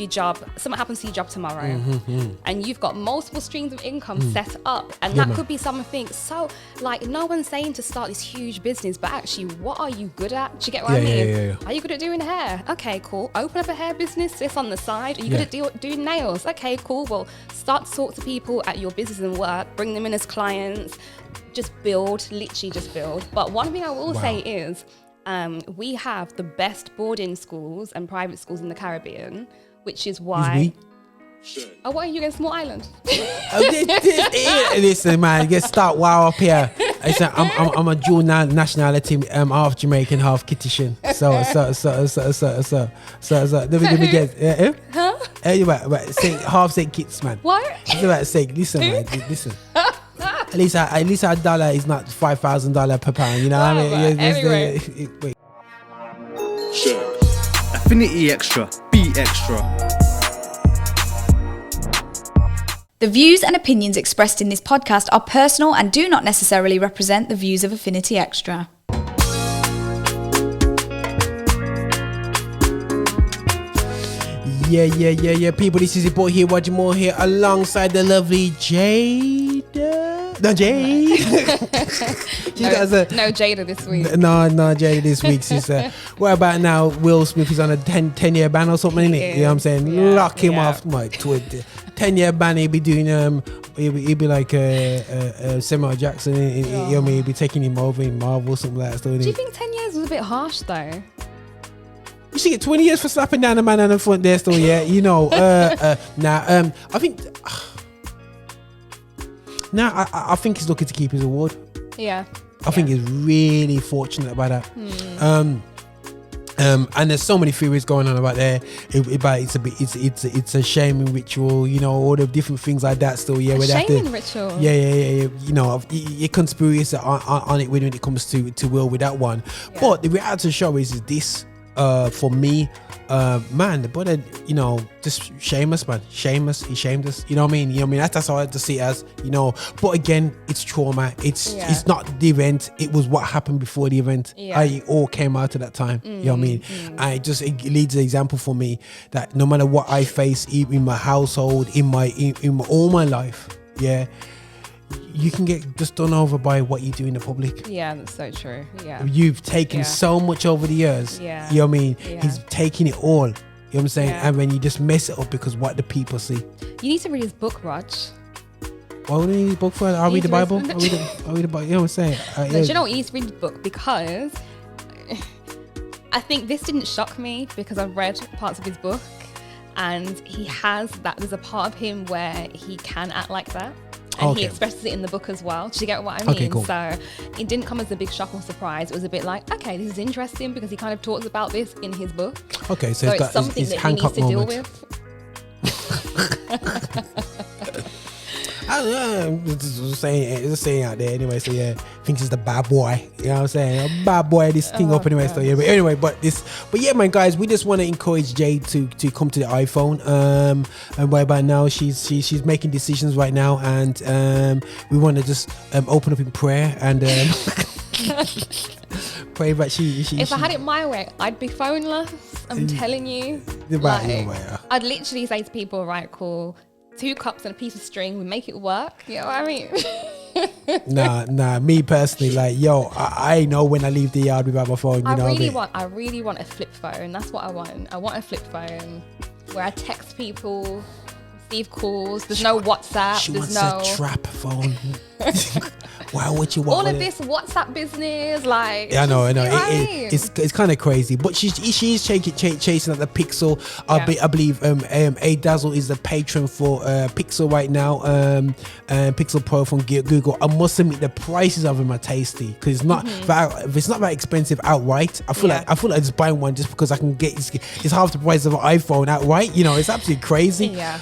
your job, something happens to your job tomorrow, and you've got multiple streams of income set up, and that could be something. So, like, no one's saying to start this huge business, but actually, what are you good at? Do you get what I mean? Yeah. Are you good at doing hair? Okay, cool. Open up a hair business. This on the side. Are you good at doing nails? Okay, cool. Well, start to talk to people at your business and work. Bring them in as clients. Just build. Literally, just build. But one thing I will say is, we have the best boarding schools and private schools in the Caribbean, which is why. Oh, what are you against Small Island? Listen, man, get start wow up here. I'm a dual nationality, half Jamaican, half Kittitian. So. Let me get. Huh? You about say half St. Kitts, man. What? I was about to say, listen, man, listen. At least our dollar is not $5,000 per pound. You know what I mean? Anyway. Wait. Affinity Xtra. Be extra. The views and opinions expressed in this podcast are personal and do not necessarily represent the views of Affinity Xtra. Yeah. People, this is your boy here, Roger Moore here, alongside the lovely Jada. No, Jade. No Jada this week. No, Jada this week. She's, what about now? Will Smith is on a 10-year ban or something, innit? You know what I'm saying? Yeah, Lock him off, my 10-year ban. He'll be doing he'll be like Samuel Jackson. You know what I mean? He'll be taking him over in Marvel, something like that. Do you think 10 years was a bit harsh though? You should get 20 years for slapping down a man on the front there still, yeah. You know, I think I think he's looking to keep his award. Yeah. I think he's really fortunate about that. And there's so many theories going on about there. It's a shaming ritual, you know, all the different things like that. Still, yeah, shaming ritual. Yeah. You know, your conspiracy on it when it comes to Will with that one. Yeah. But the reality show is this. For me, man, the brother, you know, just shame us, man. Shame us. He shamed us. You know what I mean? That's how I had to see it as, you know. But again, it's trauma. It's not the event. It was what happened before the event. Yeah. It all came out at that time. You know what I mean? And it leads an example for me that no matter what I face in my household, in all my life, yeah, you can get just done over by what you do in the public. Yeah, that's so true. Yeah, you've taken so much over the years. Yeah, you know what I mean. Yeah. He's taking it all. You know what I'm saying? Yeah. And when you just mess it up because what the people see. You need to read his book, Rog. Why would I need his book for? I'll read the Bible. I'll read the Bible. You know what I'm saying? Do you know what? You need to read the book because I think this didn't shock me because I've read parts of his book and he has that. There's a part of him where he can act like that. And he expresses it in the book as well. Do you get what I mean? Okay, cool. So it didn't come as a big shock or surprise. It was a bit like, okay, this is interesting because he kind of talks about this in his book. Okay, so it's something that he needs to deal with. I don't know, just saying out there anyway. So yeah, thinks he's the bad boy. You know what I'm saying? A bad boy, this thing up anyway. God. So yeah, but anyway, but yeah, man, guys, we just want to encourage Jade to come to the iPhone. And right by now, she's making decisions right now, and we want to just open up in prayer and pray that she. If I had it my way, I'd be phoneless. I'm telling you. I'd literally say to people, right, cool. 2 cups and a piece of string, we make it work. You know what I mean? Nah. Me personally, like, yo, I know when I leave the yard without my phone. I really want a flip phone. That's what I want. I want a flip phone where I text people, receive calls. There's no WhatsApp. She wants a trap phone. Why would you want all of this WhatsApp business? Like, yeah, I know. It's kind of crazy, but she's chasing at the Pixel. I believe A Dazzle is the patron for Pixel right now. Pixel Pro from Google. I must admit the prices of them are tasty because it's not that expensive outright. I feel like just buying one just because I can get it's half the price of an iPhone outright. You know, it's absolutely crazy. Yeah.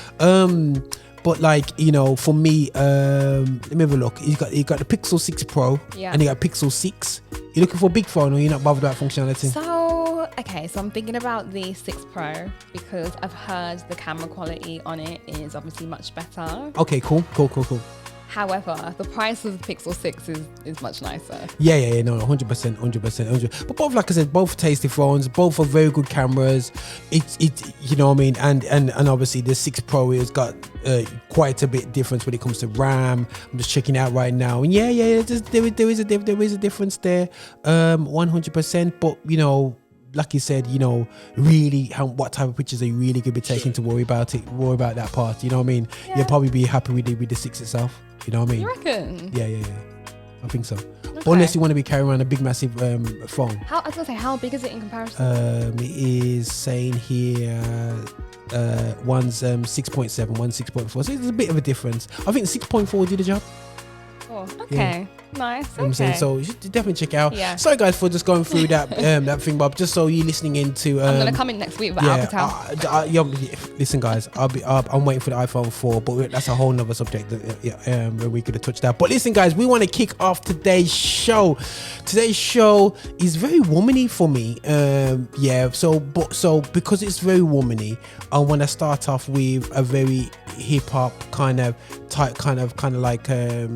But like, you know, for me, let me have a look. You got the Pixel 6 Pro and you got Pixel 6. You're looking for a big phone or you're not bothered about functionality? So I'm thinking about the 6 Pro because I've heard the camera quality on it is obviously much better. Okay, cool. However, the price of the Pixel 6 is much nicer. Yeah, no, 100%. But both, like I said, both tasty phones, both are very good cameras. It's you know what I mean, and obviously the 6 Pro has got quite a bit difference when it comes to RAM. I'm just checking out right now, and there is a difference there, 100%. But you know, like you said, you know, really what type of pictures are you really gonna be taking to worry about that part, you know what I mean? Yeah. You'll probably be happy with the 6 itself, you know what I mean? You reckon? Yeah, I think so. Okay. Unless you want to be carrying around a big massive phone. I was gonna say, how big is it in comparison? It is saying here one's 6.7, one's 6.4, so there's a bit of a difference. I think 6.4 did the job. Oh, okay. Yeah. Nice. Okay. I'm saying, so you should definitely check out. Yeah. Sorry guys for just going through that that thing, Bob. Just so you're listening into. I'm gonna come in next week with Alcatel. Listen, guys, I'm waiting for the iPhone 4, but that's a whole nother subject. Where we could have touched that. But listen, guys, we want to kick off today's show. Today's show is very womany for me. So because it's very womany, I want to start off with a very hip hop kind of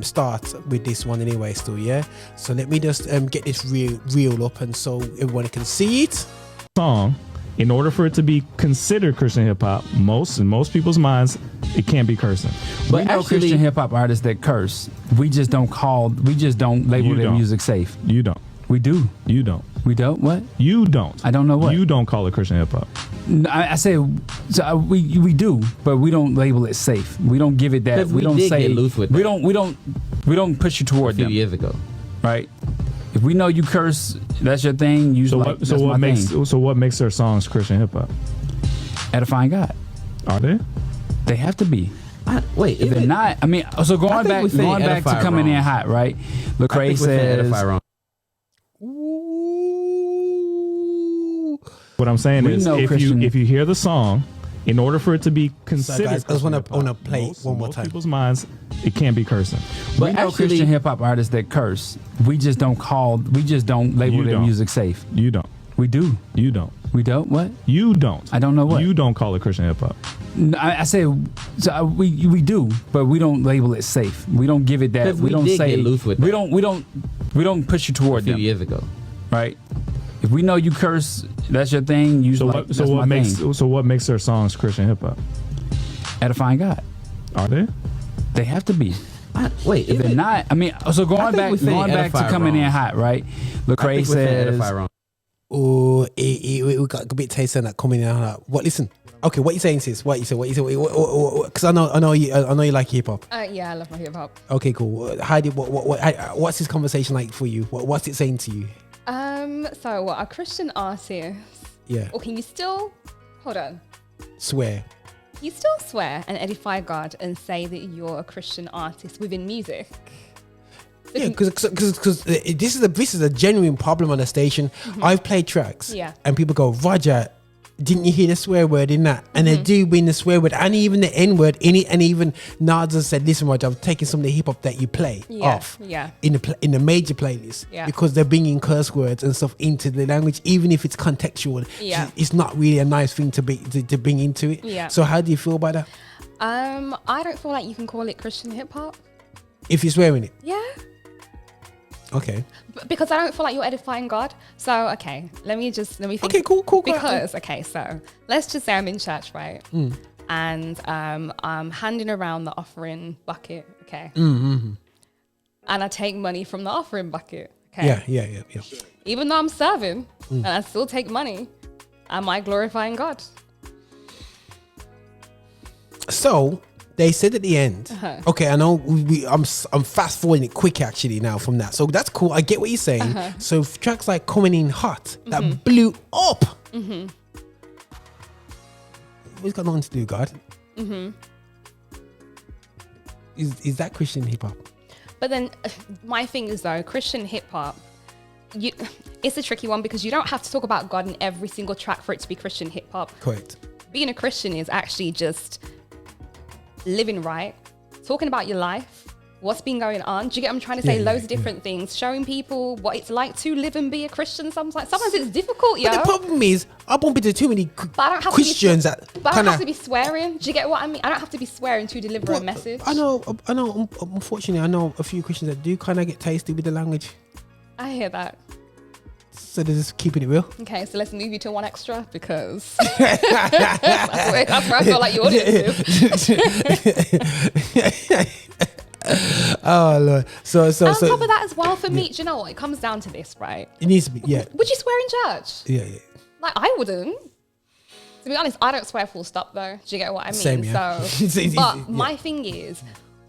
start with this one anyway. Still, yeah. So let me just get this reel up, and so everyone can see it. Song, in order for it to be considered Christian hip hop, in most people's minds, it can't be cursing. But we know Christian hip hop artists that curse. We just don't label their music safe. You don't. We do. You don't. We don't. What? You don't. I don't know what. You don't call it Christian hip hop. I say we do, but we don't label it safe. We don't give it that. We don't say loose with we don't push you toward a few them. years ago, right? If we know you curse, that's your thing. What makes their songs Christian hip hop? Edifying God. Are they? They have to be. Wait, if they're not, I mean, so going back to coming in hot, right? Lecrae says. What I'm saying is, if you hear the song, in order for it to be considered, guys, I just want to play it one more time. People's minds, it can't be cursing. But we know Christian hip hop artists that curse. We just don't label their music safe. You don't. We do. You don't. We don't. What? You don't. I don't know what. You don't call it Christian hip hop. I say we do, but we don't label it safe. We don't give it that. We don't say loose with. We don't push you toward them. A few years ago, right? If we know you curse, that's your thing. What makes their songs Christian hip hop? Edifying God. Are they? They have to be. Wait, if they're not, I mean, so going back to coming in hot, right? Lecrae says. Oh, we got a bit taste on that coming in hot. What? Listen. Okay, what you saying, sis? What you say? Because I know you like hip hop. Yeah, I love my hip hop. Okay, cool. What's this conversation like for you? What's it saying to you? So what, a Christian artist? Yeah. Or can you still hold on? Swear. You still swear and edify God and say that you're a Christian artist within music? So yeah, because this is a genuine problem on the station. Mm-hmm. I've played tracks, and people go, Roger, didn't you hear the swear word in that? And they do win the swear word and even the N word in it. And even Nas has said, listen, Roger, I'm taking some of the hip hop that you play off in the major playlist because they're bringing curse words and stuff into the language, even if it's contextual. Yeah. It's not really a nice thing to bring into it. Yeah. So how do you feel about that? I don't feel like you can call it Christian hip hop. If you're swearing it? Yeah. Okay. Because I don't feel like you're edifying God. So, okay, let me think. Okay, cool. Because, so let's just say I'm in church, right? And I'm handing around the offering bucket, okay? Mm-hmm. And I take money from the offering bucket, okay? Yeah. Even though I'm serving and I still take money, am I glorifying God? So, they said at the end, okay, I know I'm fast forwarding it quick actually now from that. So that's cool. I get what you're saying. So tracks like Coming In Hot, that blew up. What's got nothing to do, God? Is that Christian hip hop? But then my thing is though, Christian hip hop, it's a tricky one because you don't have to talk about God in every single track for it to be Christian hip hop. Correct. Being a Christian is actually just living right, talking about your life what's been going on. Do you get what I'm trying to say? Loads of different things, showing people what it's like to live and be a Christian. Sometimes it's difficult, But the problem is, I bump into too many Christians that but I don't have to be swearing. Do you get what I mean? I don't have to be swearing to deliver a message. I know. Unfortunately, I know a few Christians that do kind of get tasty with the language. I hear that. So they're just keeping it real. Okay, so let's move you to one extra because that's where I feel like your audience is. Oh Lord. So on top of that as well, for me, do you know what? It comes down to this, right? It needs to be, yeah. Would you swear in church? Yeah. Like, I wouldn't. To be honest, I don't swear full stop though. Do you get what I mean? Same, yeah. So, but my thing is,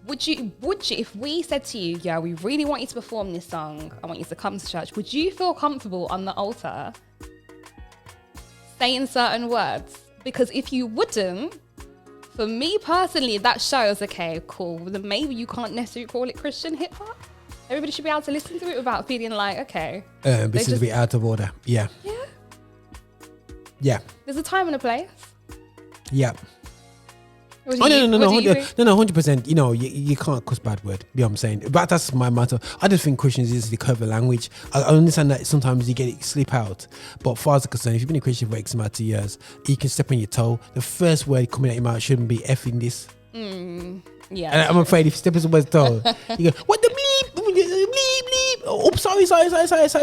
would you, if we said to you, yeah, we really want you to perform this song, I want you to come to church, would you feel comfortable on the altar saying certain words? Because if you wouldn't, for me personally, that shows, okay, cool, then maybe you can't necessarily call it Christian hip hop. Everybody should be able to listen to it without feeling like, okay. This is a bit out of order. Yeah. Yeah. There's a time and a place. Yeah. No, 100%. You know, you can't cuss bad word. You know what I'm saying? But that's my matter. I just think Christians is the curve of language. I understand that sometimes you get it slip out. But far as I'm concerned, if you've been a Christian for X amount of years, you can step on your toe. The first word coming out your mouth shouldn't be effing this. Yeah. And I'm afraid if you step on someone's toe, you go, what the bleep? Bleep. Oh, sorry.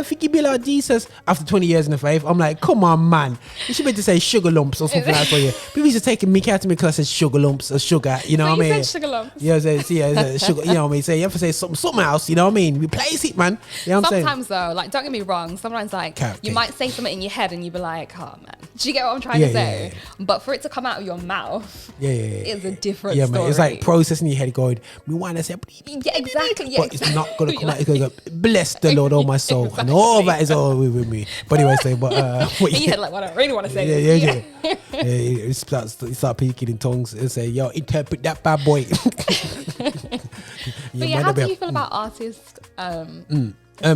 Forgive me, Lord Jesus. After 20 years in the faith, I'm like, come on, man. You should be able to say sugar lumps or something like that for you. People used to take me out of me because I said sugar lumps or sugar, you know what I mean? You said sugar lumps. Yeah, sugar, you know what I mean? So you have to say something else, you know what I mean? Replace it, man. You know what I'm saying? Sometimes though, like, don't get me wrong, sometimes like, you might say something in your head and you be like, oh man. Do you get what I'm trying to say? Yeah. But for it to come out of your mouth, it's a different story. Man, it's like processing your head going, we want to say, yeah, exactly. But it's not going to come out. It's going to go, bless the Lord, all my soul. Exactly. And all that is all with me. But anyway, what you had like what I really want to say. Yeah. You start speaking in tongues and say, yo, interpret that bad boy. But yeah, how do you feel about artists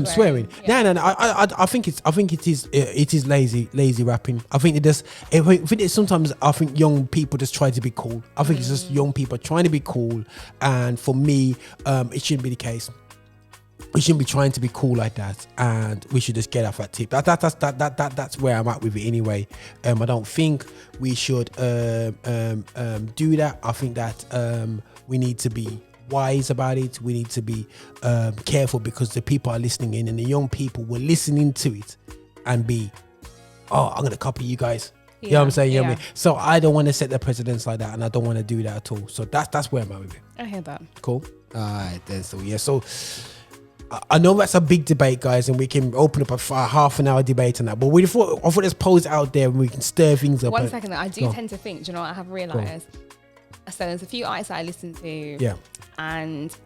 swearing? No. I think it is lazy rapping. I think sometimes I think young people just try to be cool. I think it's just young people trying to be cool, and for me, it shouldn't be the case. We shouldn't be trying to be cool like that, and we should just get off that tip. That's where I'm at with it anyway. I don't think we should do that. I think that we need to be wise about it. We need to be careful, because the people are listening in, and the young people were listening to it and be, oh, I'm gonna copy you guys. You know what I'm saying? You know what I mean? So I don't want to set the precedence like that, and I don't want to do that at all. So that's where I'm at with it. I hear that. Cool. All right, then. So I know that's a big debate, guys, and we can open up a half an hour debate on that. But I thought let's pose it out there and we can stir things up. One second, I do tend to think, do you know what I have realised? So there's a few artists that I listen to, and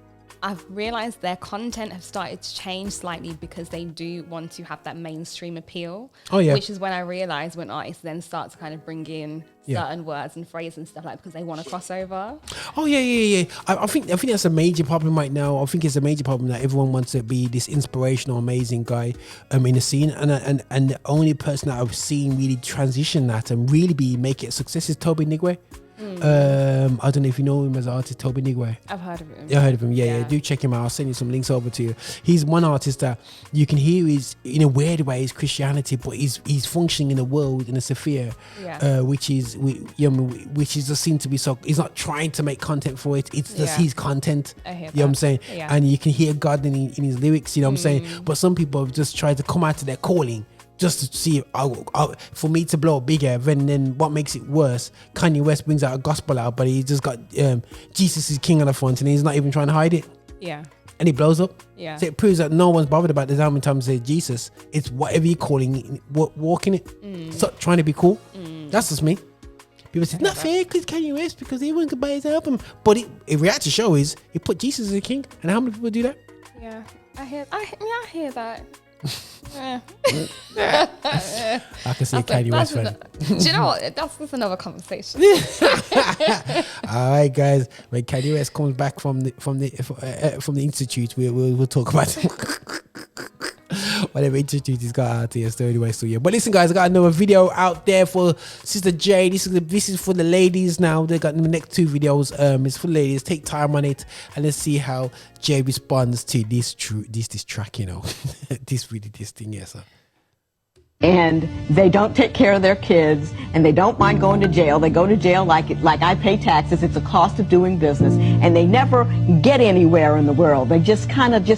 I've realised their content have started to change slightly because they do want to have that mainstream appeal. Oh yeah. Which is when I realised when artists then start to kind of bring in certain words and phrases and stuff like that because they want to cross over. Oh yeah. I think that's a major problem right now. I think it's a major problem that everyone wants to be this inspirational, amazing guy in the scene, and the only person that I've seen really transition that and really make it a success is Toby Nigwe. I don't know if you know him as an artist, Toby Nigwe. I've heard of him. Yeah, I heard of him. Yeah. Do check him out. I'll send you some links over to you. He's one artist that you can hear is in a weird way is Christianity, but he's functioning in a world, in a sphere, which is just seem to be so. He's not trying to make content for it. It's just his content. I hear you know what I'm saying? Yeah. And you can hear God in his lyrics. You know what I'm saying? But some people have just tried to come out to their calling, just to see for me to blow up bigger. Then what makes it worse, Kanye West brings out a gospel out, but he just got Jesus is King on the front, and he's not even trying to hide it. Yeah. And he blows up. Yeah. So it proves that no one's bothered about this. How many times they say Jesus? It's whatever you're calling it, walking it. Stop trying to be cool. That's just me. People say, not fair because Kanye West, because everyone could buy his album. But a reality show is he put Jesus as a king. And how many people do that? Yeah. I hear that. I can see Kanye West fan. Do you know what? That's another conversation. All right, guys. When Kanye West comes back from the institute, we'll talk about it. Whatever, introduce this guy out here. So anyway, so yeah. But listen, guys, I got another video out there for Sister J. This is for the ladies now. They got the next 2 videos. It's for ladies. Take time on it, and let's see how Jay responds to this track. You know, this thing. Yes, sir. And they don't take care of their kids, and they don't mind going to jail. They go to jail like I pay taxes. It's a cost of doing business, and they never get anywhere in the world. They just kind of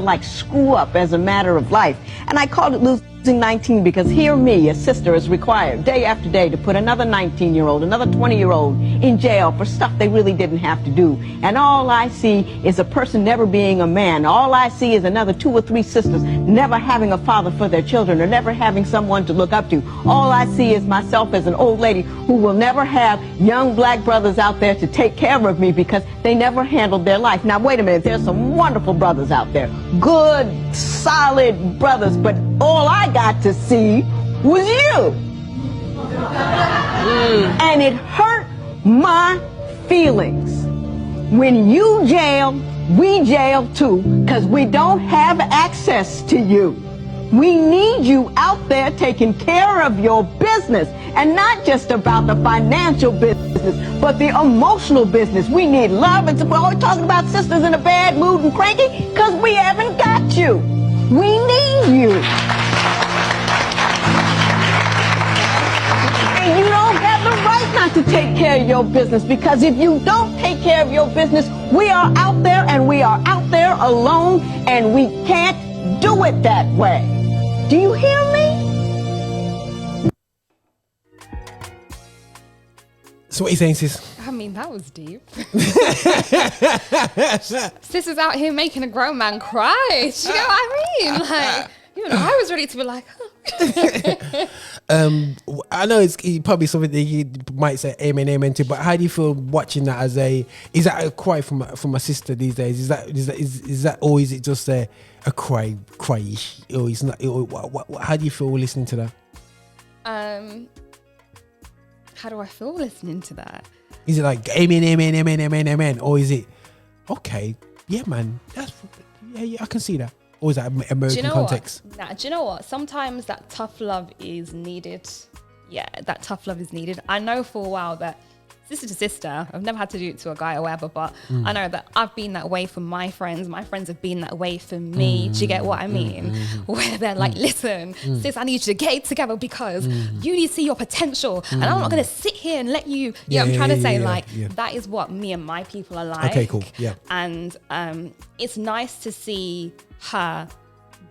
like screw up as a matter of life. And I called it losing 19 because here me, a sister, is required day after day to put another 19-year-old, another 20-year-old in jail for stuff they really didn't have to do. And all I see is a person never being a man. All I see is another 2 or 3 sisters never having a father for their children or never having someone to look up to. All I see is myself as an old lady who will never have young black brothers out there to take care of me because they never handled their life. Now, wait a minute. There's some wonderful brothers out there. Good, solid brothers. But all I got to see was you. And it hurt my feelings. When you jail, we jail too, because we don't have access to you. We need you out there taking care of your business, and not just about the financial business, but the emotional business. We need love, and we're always talking about sisters in a bad mood and cranky because we haven't got you. We need you. And you don't have the right not to take care of your business, because if you don't take care of your business, we are out there, and we are out there alone, and we can't do it that way. Do you hear me? So what are you saying, sis? I mean, that was deep. Sis is out here making a grown man cry. Do you know what I mean? Like, you know, I was ready to be like, I know it's probably something that you might say amen to, but how do you feel watching that is that a cry from a sister these days? Is that or is it just a cry-ish? Or it's not? How do you feel listening to that? How do I feel listening to that? Is it like amen, or is it okay? Yeah, man, yeah, I can see that. Or is that American context? Do you know what? Sometimes that tough love is needed. Yeah, that tough love is needed. I know for a while that sister to sister, I've never had to do it to a guy or whatever, but I know that I've been that way for my friends. My friends have been that way for me. Do you get what I mean? Where they're like, listen, sis, I need you to get it together because you need to see your potential. And I'm not going to sit here and let you, I'm trying to say that is what me and my people are like. Okay, cool. Yeah. And it's nice to see her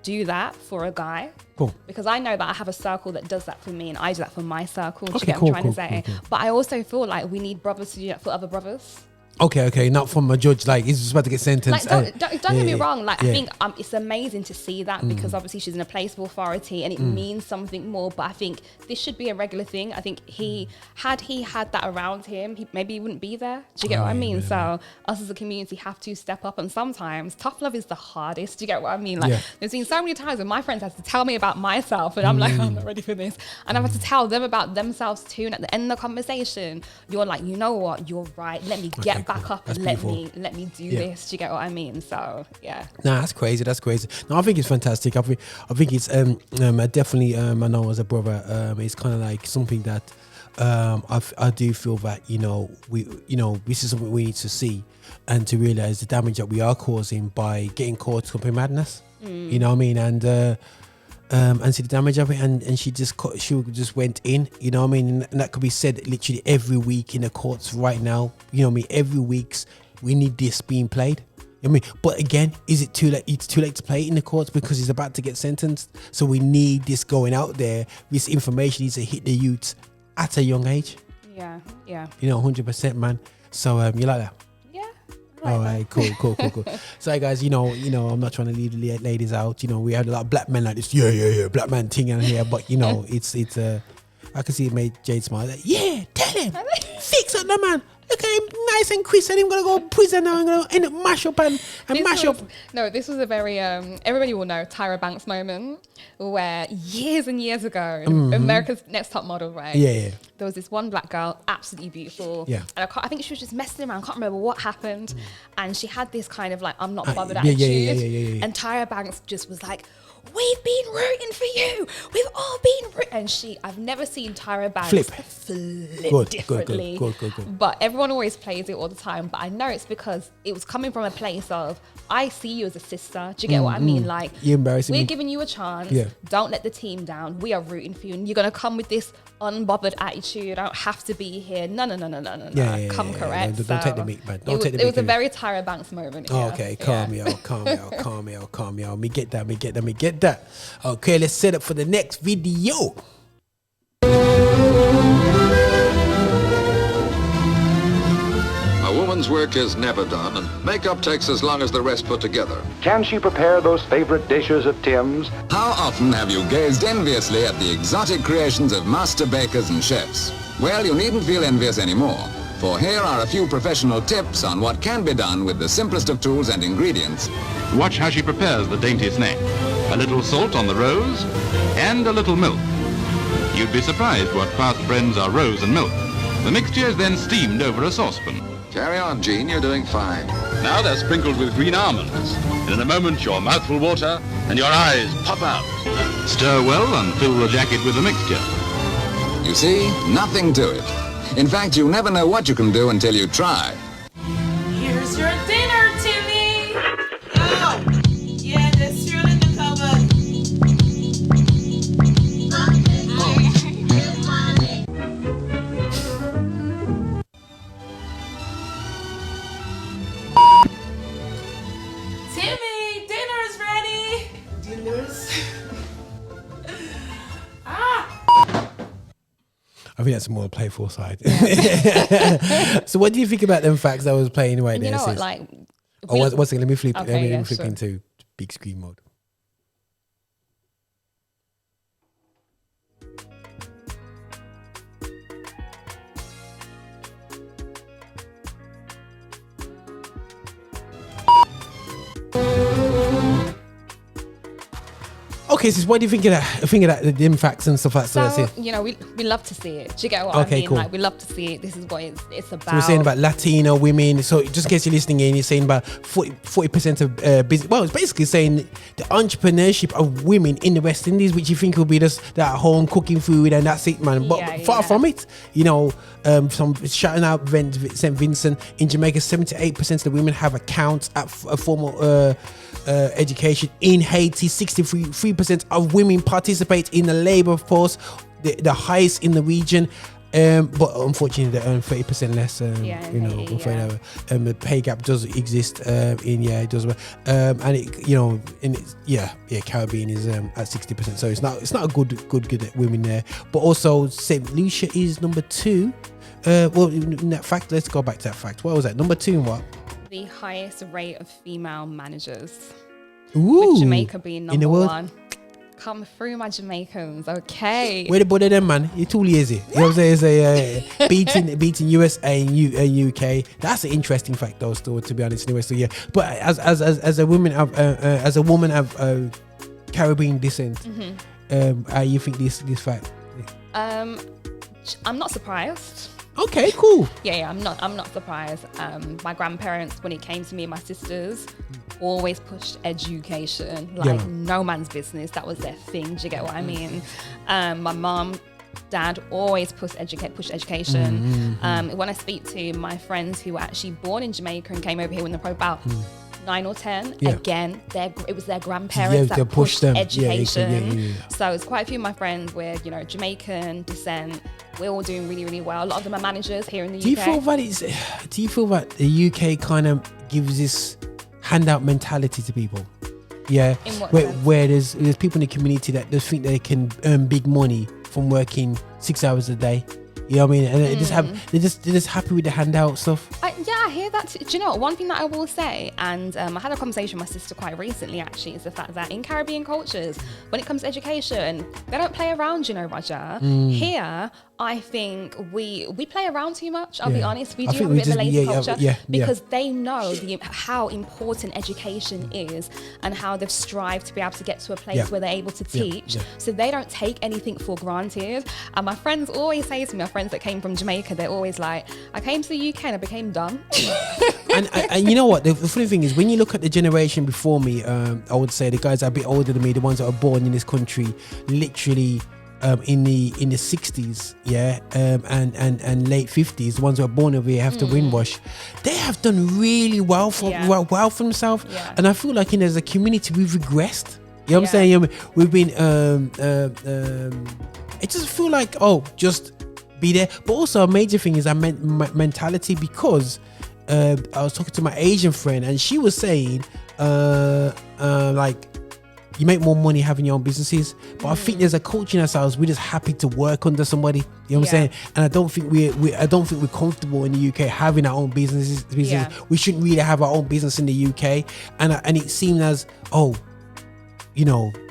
do that for a guy. Cool. Because I know that I have a circle that does that for me, and I do that for my circle. Do you get what I'm trying to say? Cool. But I also feel like we need brothers to do that for other brothers. Okay, not from a judge, like he's just about to get sentenced. Like, don't get me wrong, like I think it's amazing to see that because obviously she's in a place of authority and it means something more, but I think this should be a regular thing. I think had he had that around him, maybe he wouldn't be there. Do you get what I mean? So us as a community have to step up, and sometimes tough love is the hardest. Do you get what I mean? Like there's been so many times when my friends had to tell me about myself and I'm like, I'm not ready for this. And I have to tell them about themselves too, and at the end of the conversation, you're like, you know what, you're right, let me get back up and let me do this. Do you get what I mean? So yeah. Nah, that's crazy. No, I think it's fantastic. I think it's definitely I know as a brother, it's kind of like something that I do feel that this is something we need to see and to realize the damage that we are causing by getting caught up in madness. You know what I mean? And see the damage of it, and she just went in, you know what I mean, and that could be said literally every week in the courts right now, you know what I mean, every week's we need this being played, you know what I mean, but again, is it too late? It's too late to play it in the courts because he's about to get sentenced, so we need this going out there. This information needs to hit the youths at a young age. Yeah 100%, man. So you like that? All right, cool. So guys, I'm not trying to leave the ladies out. We had a lot of black men like this, black man thing in here, but it's I can see it made Jade smile. Like, tell him, fix up the man. Look at him, nice and crisp, and I'm gonna go to prison now. I'm gonna end up mash up and mash up. No, this was a very everybody will know Tyra Banks moment where years and years ago, America's Next Top Model, right? Yeah. There was this one black girl, absolutely beautiful. Yeah. And I think she was just messing around. I can't remember what happened. And she had this kind of like, I'm not bothered attitude. Yeah. And Tyra Banks just was like, we've been rooting for you. We've all been rooting. And I've never seen Tyra Banks flip differently. Good. But everyone always plays it all the time. But I know it's because it was coming from a place of, I see you as a sister. Do you get what I mean? Like, you're embarrassing we're me. giving you a chance. Yeah. Don't let the team down. We are rooting for you. And you're going to come with this unbothered attitude. I don't have to be here. No. Yeah, correct. Don't take the meat, man. It was a very Tyra Banks moment. Oh, okay, calm me out. Me get that. Okay, let's set up for the next video. A woman's work is never done, and makeup takes as long as the rest put together. Can she prepare those favorite dishes of Tim's? How often have you gazed enviously at the exotic creations of master bakers and chefs? Well, you needn't feel envious anymore, for here are a few professional tips on what can be done with the simplest of tools and ingredients. Watch how she prepares the dainty snack. A little salt on the rose and a little milk. You'd be surprised what fast friends are rose and milk. The mixture is then steamed over a saucepan. Carry on, Jean, you're doing fine. Now they're sprinkled with green almonds. And in a moment your mouth will water and your eyes pop out. Stir well and fill the jacket with the mixture. You see, nothing to it. In fact, you never know what you can do until you try. Here's your dinner, Timmy! Oh! Yeah, that's true in the cupboard. Timmy, dinner's ready! Dinner's? I think that's a more playful side. So what do you think about them facts I was playing right there? You know what, like... One second, let me flip sure. into big screen mode. Okay, so what do you think of that? The facts and stuff like that. So, you know, we love to see it. Do you get what I mean? Cool. Like, we love to see it. This is what it's about. So we're saying about Latino women. So just in case you're listening in, you're saying about 40% of business. Well, it's basically saying the entrepreneurship of women in the West Indies, which you think will be just that home cooking food and that's it, man. But far from it. You know, some shouting out St. Vincent in Jamaica, 78% of the women have accounts at a formal education. In Haiti, 63% of women participate in the labor force, the highest in the region. But unfortunately, they earn 30% less. The pay gap does exist. It does. And it, you know, Caribbean is at 60%. So it's not a good women there. But also, St. Lucia is number 2. Well, in that fact, let's go back to that fact. What was that? Number 2 and what? The highest rate of female managers. Ooh, with Jamaica being number in the world? 1. Come through, my Jamaicans. Okay. Where the body them, man? You're too lazy. You know what I'm saying? It's beating USA and UK. That's an interesting fact, though. Still, to be honest, anyway. So yeah. But as a woman of Caribbean descent, how you think this fact? I'm not surprised. Okay, cool. Yeah, I'm not surprised. My grandparents, when it came to me and my sisters, always pushed education. Like, no man's business. That was their thing. Do you get what I mean? My mom, dad always pushed education. When I speak to my friends who were actually born in Jamaica and came over here when they were probably about 9 or 10, again, it was their grandparents that pushed them. Education. So it's quite a few of my friends with, you know, Jamaican descent. We're all doing really, really well. A lot of them are managers here in the UK. Do you feel that the UK kind of gives this handout mentality to people? Yeah, in what where there's people in the community that just think they can earn big money from working 6 hours a day. You know what I mean? And they're just happy with the handout stuff. I hear that. Do you know what? One thing that I will say, and I had a conversation with my sister quite recently, actually, is the fact that in Caribbean cultures, when it comes to education, they don't play around, you know, Roger. Here, I think we play around too much. I'll be honest. We I do think have a bit of a we lazy just- culture because they know how important education is and how they've strived to be able to get to a place where they're able to teach. So they don't take anything for granted. And my friends always say to me, my friends that came from Jamaica, they're always like, I came to the UK and I became dumb. and you know what? The funny thing is, when you look at the generation before me, I would say the guys that are a bit older than me, the ones that were born in this country, literally in the 60s, and late 50s, the ones who are born over here after Windwash, they have done really well for themselves. And I feel like as a community we've regressed. You know what I'm saying? We've been it doesn't feel like just be there. But also a major thing is our mentality, because I was talking to my Asian friend and she was saying like, you make more money having your own businesses, but I think there's a culture in ourselves. We're just happy to work under somebody. You know what I'm saying? And I don't think we're comfortable in the UK having our own businesses. We shouldn't really have our own business in the UK. And it seemed as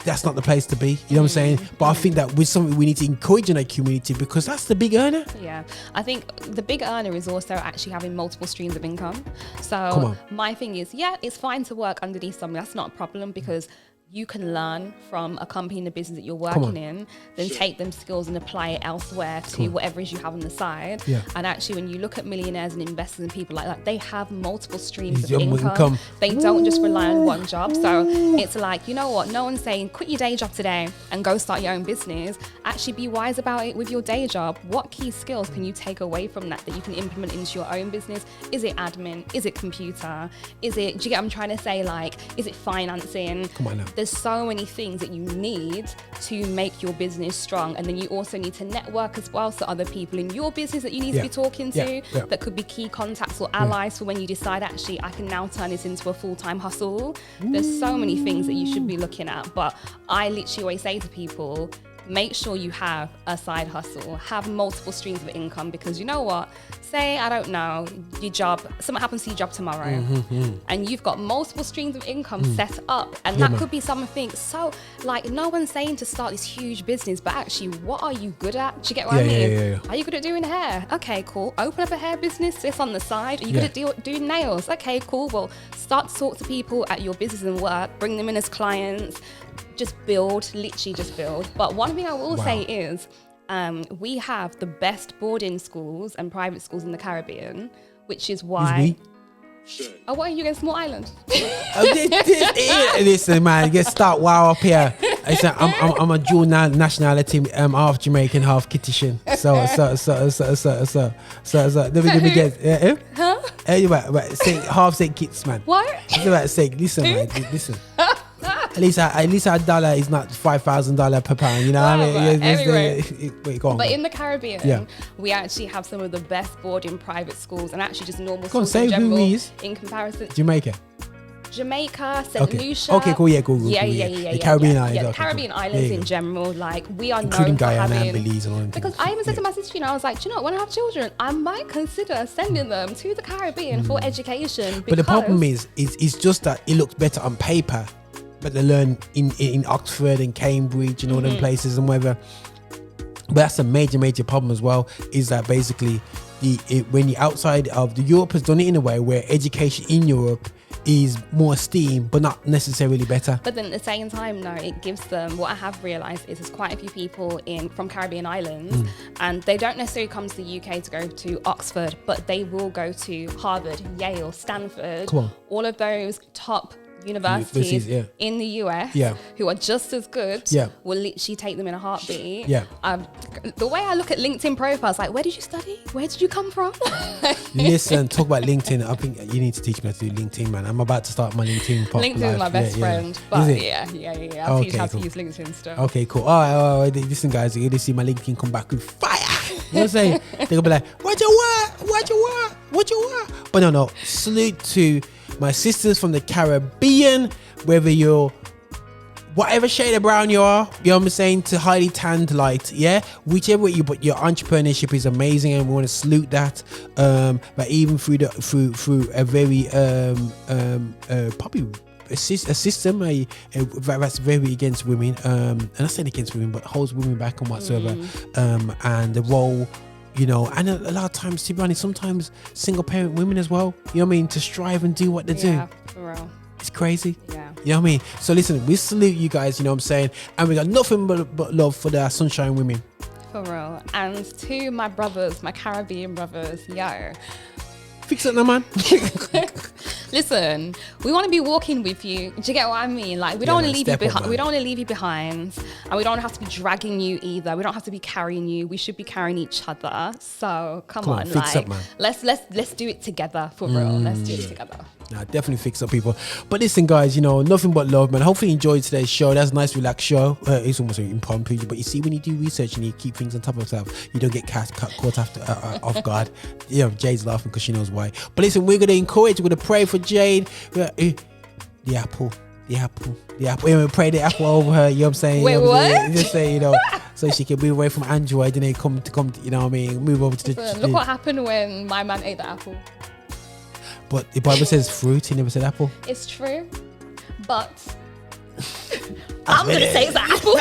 that's not the place to be. You know what I'm saying? But I think that with something we need to encourage in our community, because that's the big earner. Yeah, I think the big earner is also actually having multiple streams of income. So my thing is, it's fine to work underneath something. That's not a problem, because you can learn from a company in the business that you're working in, then take them skills and apply it elsewhere to whatever it is you have on the side. And actually, when you look at millionaires and investors and people like that, they have multiple streams of income. They don't just rely on one job. So it's like, you know what? No one's saying quit your day job today and go start your own business. Actually, be wise about it with your day job. What key skills can you take away from that you can implement into your own business? Is it admin? Is it computer? Do you get what I'm trying to say? Like, is it financing? Come on now. There's so many things that you need to make your business strong, and then you also need to network as well. So other people in your business that you need to be talking to that could be key contacts or allies for when you decide, actually, I can now turn this into a full-time hustle. There's so many things that you should be looking at, but I literally always say to people, make sure you have a side hustle, have multiple streams of income, because you know what? Say, I don't know, your job, something happens to your job tomorrow, and you've got multiple streams of income set up, and that could be something. So, like, no one's saying to start this huge business, but actually, what are you good at? Do you get what I mean? Are you good at doing hair? Okay, cool. Open up a hair business, this on the side. Are you good at doing nails? Okay, cool. Well, start to talk to people at your business and work, bring them in as clients. Just build, literally just build. But one thing I will say is we have the best boarding schools and private schools in the Caribbean, which is why... Oh, why are you against Small Island? Listen, man, get start wow up here. I'm a dual nationality, half Jamaican, half Kittitian. So let me get. Huh? Say half St. Kitts, man. What? I was about to say, listen, man, listen. At least our dollar is not $5,000 per pound. You know what I mean? Anyway, wait, go on. But in the Caribbean, we actually have some of the best boarding private schools, and actually just normal schools in general. In comparison, Jamaica, St. Lucia. Okay, cool. Yeah. The Caribbean islands. Yeah, the Caribbean islands in general. Like, we are including known for Guyana having. and Belize and all them because things. I even said to my sister, I was like, do you know what? When I have children, I might consider sending them to the Caribbean for education. But the problem is just that it looks better on paper. But they learn in Oxford and Cambridge and all them places and whatever. But that's a major problem as well, is that basically when you're outside of Europe has done it in a way where education in Europe is more esteemed but not necessarily better. But then at the same time, no, it gives them, what I have realised is there's quite a few people from Caribbean islands and they don't necessarily come to the UK to go to Oxford, but they will go to Harvard, Yale, Stanford, all of those top universities in the US who are just as good will literally take them in a heartbeat. The way I look at LinkedIn profiles, like, where did you study? Where did you come from? Listen, talk about LinkedIn. I think you need to teach me how to do LinkedIn, man. I'm about to start my LinkedIn LinkedIn is my best friend. But I'll teach you how to use LinkedIn stuff. Okay, cool. All right. Listen, guys, you're going to see my LinkedIn come back with fire. You know what I'm saying? They're going to be like, what you want? But no. Salute to my sisters from the Caribbean, whether you're whatever shade of brown you are, you know what I'm saying, to highly tanned light, whichever way you, but your entrepreneurship is amazing and we want to salute that. But even through a very probably a system that's very against women, and I say against women, but holds women back and whatsoever, and the role, you know, and a lot of times, to be honest, sometimes single parent women as well, you know what I mean, to strive and do what they do. Yeah, for real. It's crazy. Yeah. You know what I mean? So listen, we salute you guys, you know what I'm saying? And we got nothing but love for the sunshine women. For real. And to my brothers, my Caribbean brothers, yo. Fix it now, man. Listen, we want to be walking with you. Do you get what I mean? Like, we don't want to leave you behind. We don't want to leave you behind, and we don't have to be dragging you either. We don't have to be carrying you. We should be carrying each other. So come on, fix like, up, man. let's do it together for real. Let's do it together. Nah, definitely fix up, people. But listen, guys, you know, nothing but love, man. Hopefully you enjoyed today's show. That's a nice, relaxed show. It's almost like impromptu, but you see, when you do research and you keep things on top of yourself, you don't get caught off guard. You know, Jade's laughing because she knows why. But listen, we're gonna encourage, we're gonna pray for Jade. The apple. We're gonna pray the apple over her. You know what I'm saying? Wait, what? Just say, you know, so she can move away from Android and then come. You know what I mean? Move over to the. Look what happened when my man ate the apple. But the Bible says fruit, he never said apple. It's true, but I'm gonna say it's apple.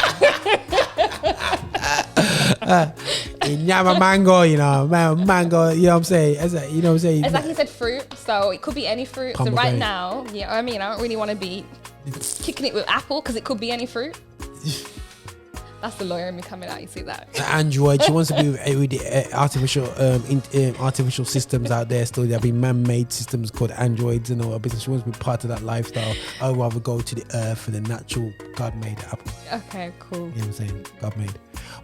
Nyama mango, you know, mango, you know what I'm saying? You know what I'm saying? It's like he said fruit, so it could be any fruit. So right now, you know what I mean? I don't really want to be kicking it with apple because it could be any fruit. That's the lawyer in me coming out. You see that? Android. She wants to be with the artificial systems out there. Still, there have been man-made systems called androids and all that business. She wants to be part of that lifestyle. I'd rather go to the earth for the natural God-made apple. Okay, cool. You know what I'm saying? God-made.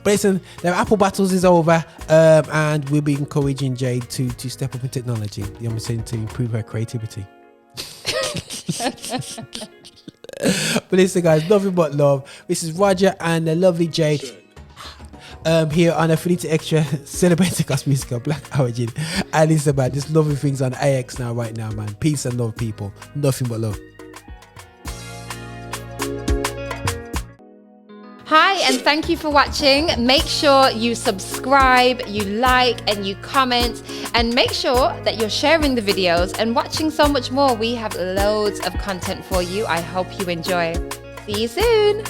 But listen, the apple battles is over, and we'll be encouraging Jade to step up in technology. You know what I'm saying? To improve her creativity. But listen, guys, nothing but love. This is Roger and the lovely Jade here on Affinity Xtra, celebrating gospel music of Black origin. And listen, man, just loving things on AXNow right now, man. Peace and love, people. Nothing but love. Hi, and thank you for watching. Make sure you subscribe, you like, and you comment, and make sure that you're sharing the videos and watching so much more. We have loads of content for you. I hope you enjoy. See you soon.